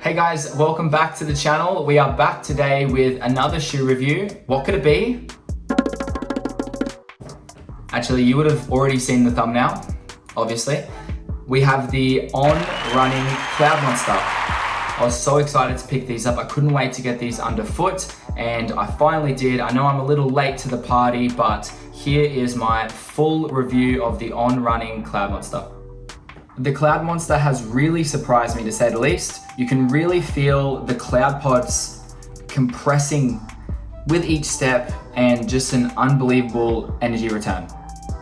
Hey guys, welcome back to the channel. We are back today with another shoe review. What could it be? Actually, you would have already seen the thumbnail, obviously. We have the On Running CloudMonster. I was so excited to pick these up. I couldn't wait to get these underfoot, and I finally did. I know I'm a little late to the party, but here is my full review of the On Running CloudMonster. The CloudMonster has really surprised me, to say the least. You can really feel the cloud pods compressing with each step and just an unbelievable energy return.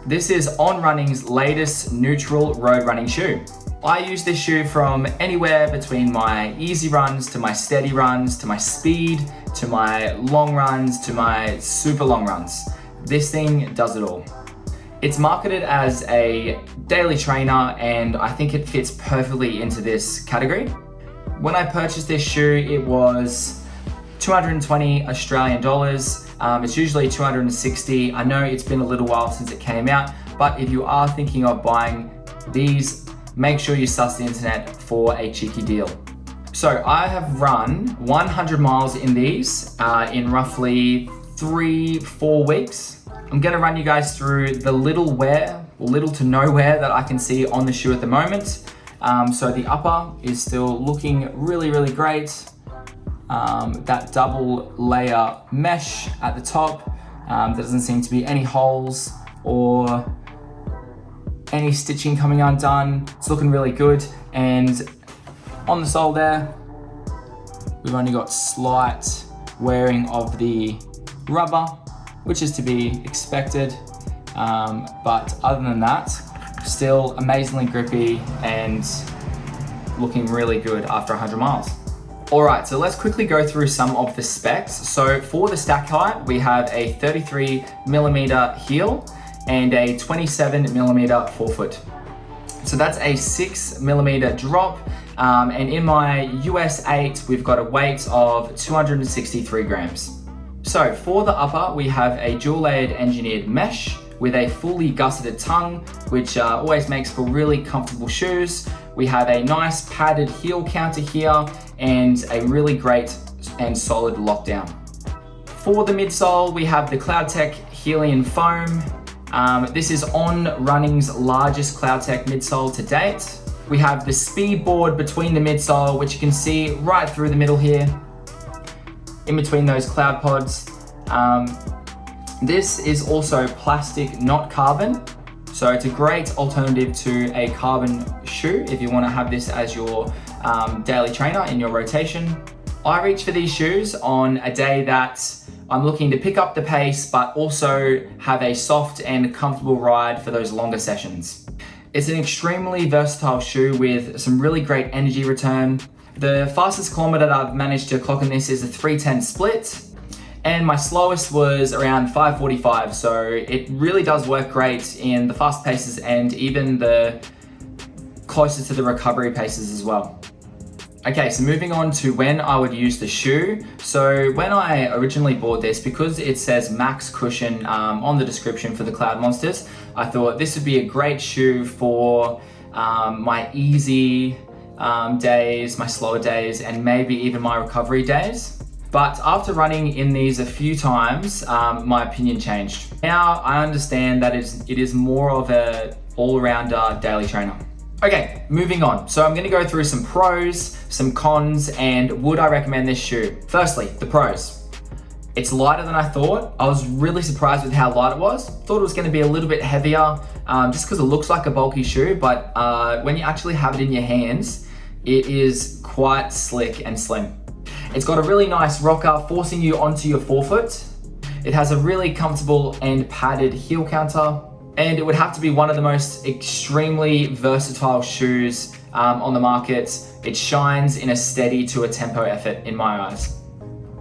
This is On Running's latest neutral road running shoe. I use this shoe from anywhere between my easy runs to my steady runs to my speed to my long runs to my super long runs. This thing does it all. It's marketed as a daily trainer, and I think it fits perfectly into this category. When I purchased this shoe, it was 220 Australian dollars. It's usually 260. I know it's been a little while since it came out, but if you are thinking of buying these, make sure you suss the internet for a cheeky deal. So I have run 100 miles in these in roughly 3-4 weeks. I'm gonna run you guys through the little to no wear that I can see on the shoe at the moment. So the upper is still looking really great. That double layer mesh at the top. There doesn't seem to be any holes or any stitching coming undone. It's looking really good. And on the sole there, we've only got slight wearing of the rubber, which is to be expected. But other than that, still amazingly grippy and looking really good after 100 miles. All right, so let's quickly go through some of the specs. So for the stack height, we have a 33mm heel and a 27mm forefoot. So that's a 6mm drop. And in my US 8, we've got a weight of 263 grams. So for the upper, we have a dual layered engineered mesh with a fully gusseted tongue, which always makes for really comfortable shoes. We have a nice padded heel counter here and a really great and solid lockdown. For the midsole, we have the CloudTech Helium Foam. This is On Running's largest CloudTech midsole to date. We have the speed board between the midsole, which you can see right through the middle here, in between those cloud pods. This is also plastic, not carbon. So it's a great alternative to a carbon shoe if you want to have this as your daily trainer in your rotation. I reach for these shoes on a day that I'm looking to pick up the pace, but also have a soft and comfortable ride for those longer sessions. It's an extremely versatile shoe with some really great energy return. The fastest kilometer that I've managed to clock on this is a 3:10 split, and my slowest was around 5:45. So it really does work great in the fast paces and even the closer to the recovery paces as well. Okay, so moving on to when I would use the shoe. So when I originally bought this, because it says max cushion on the description for the CloudMonsters, I thought this would be a great shoe for my easy days, my slower days, and maybe even my recovery days. But after running in these a few times, my opinion changed. Now I understand that it is more of a all-rounder daily trainer. Okay, moving on. So I'm gonna go through some pros, some cons, and would I recommend this shoe? Firstly, the pros. It's lighter than I thought. I was really surprised with how light it was. Thought it was gonna be a little bit heavier, just because it looks like a bulky shoe, but when you actually have it in your hands, it is quite slick and slim. It's got a really nice rocker forcing you onto your forefoot. It has a really comfortable and padded heel counter, and it would have to be one of the most extremely versatile shoes on the market. It shines in a steady to a tempo effort in my eyes.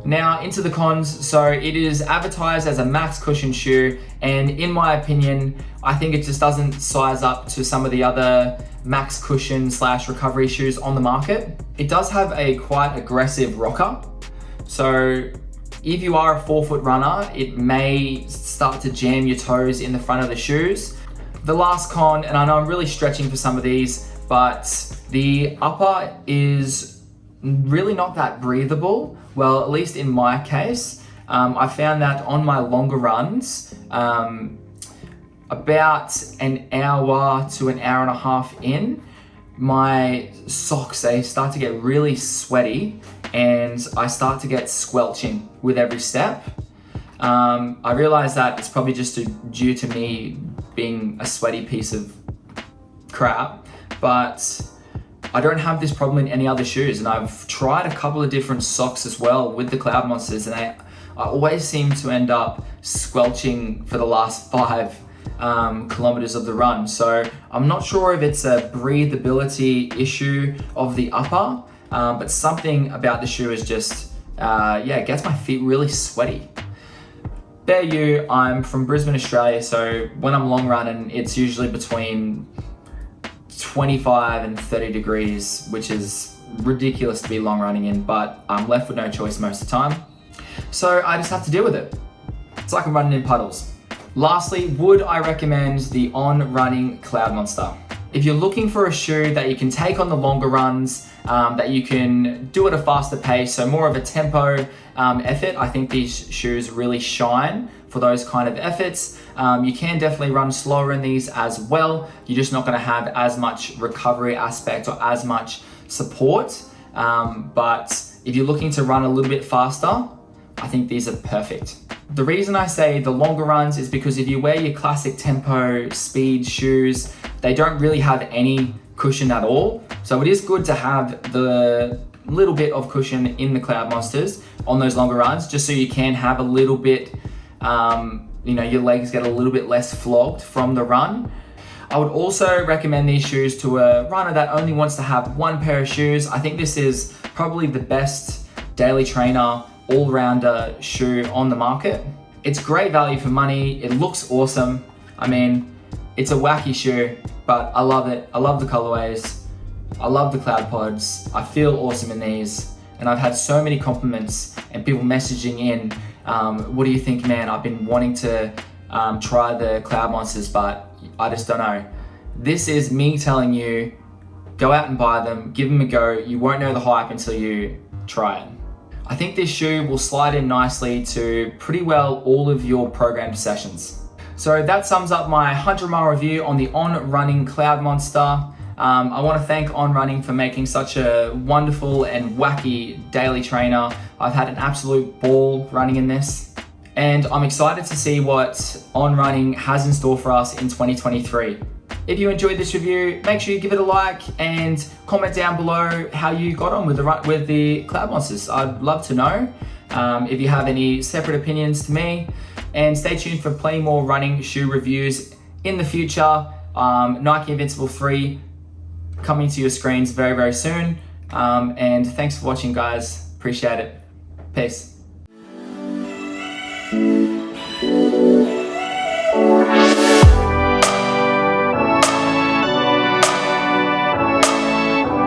Now into the cons. So it is advertised as a max cushion shoe, and in my opinion, I think it just doesn't size up to some of the other max cushion / recovery shoes on the market. It does have a quite aggressive rocker. So if you are a forefoot runner, it may start to jam your toes in the front of the shoes. The last con, and I know I'm really stretching for some of these, but the upper is really not that breathable. Well, at least in my case, I found that on my longer runs, about an hour to an hour and a half in, my socks, they start to get really sweaty and I start to get squelching with every step. I realized that it's probably just due to me being a sweaty piece of crap, but I don't have this problem in any other shoes, and I've tried a couple of different socks as well with the Cloudmonsters, and I always seem to end up squelching for the last 5 kilometers of the run. So I'm not sure if it's a breathability issue of the upper, but something about the shoe is just, it gets my feet really sweaty. There you, I'm from Brisbane, Australia, so when I'm long running, it's usually between 25 and 30 degrees, which is ridiculous to be long running in, but I'm left with no choice most of the time. So I just have to deal with it. It's like I'm running in puddles. Lastly, would I recommend the On Running Cloudmonster? If you're looking for a shoe that you can take on the longer runs, that you can do at a faster pace, so more of a tempo effort, I think these shoes really shine for those kind of efforts. You can definitely run slower in these as well. You're just not going to have as much recovery aspect or as much support. But if you're looking to run a little bit faster, I think these are perfect. The reason I say the longer runs is because if you wear your classic tempo speed shoes, they don't really have any cushion at all. So it is good to have the little bit of cushion in the Cloudmonsters on those longer runs, just so you can have a little bit, your legs get a little bit less flogged from the run. I would also recommend these shoes to a runner that only wants to have one pair of shoes. I think this is probably the best daily trainer all-rounder shoe on the market. It's great value for money. It looks awesome. I mean, it's a wacky shoe, but I love it. I love the colorways. I love the cloud pods. I feel awesome in these, and I've had so many compliments and people messaging in, what do you think, man? I've been wanting to try the Cloudmonsters, but I just don't know. This is me telling you, go out and buy them, give them a go. You won't know the hype until you try it. I think this shoe will slide in nicely to pretty well all of your programmed sessions. So that sums up my 100-mile review on the On Running Cloudmonster. I want to thank On Running for making such a wonderful and wacky daily trainer. I've had an absolute ball running in this, and I'm excited to see what On Running has in store for us in 2023. If you enjoyed this review, make sure you give it a like and comment down below how you got on with the Cloudmonsters. I'd love to know if you have any separate opinions to me. And stay tuned for plenty more running shoe reviews in the future. Nike Invincible 3 coming to your screens very, very soon. And thanks for watching, guys. Appreciate it. Peace.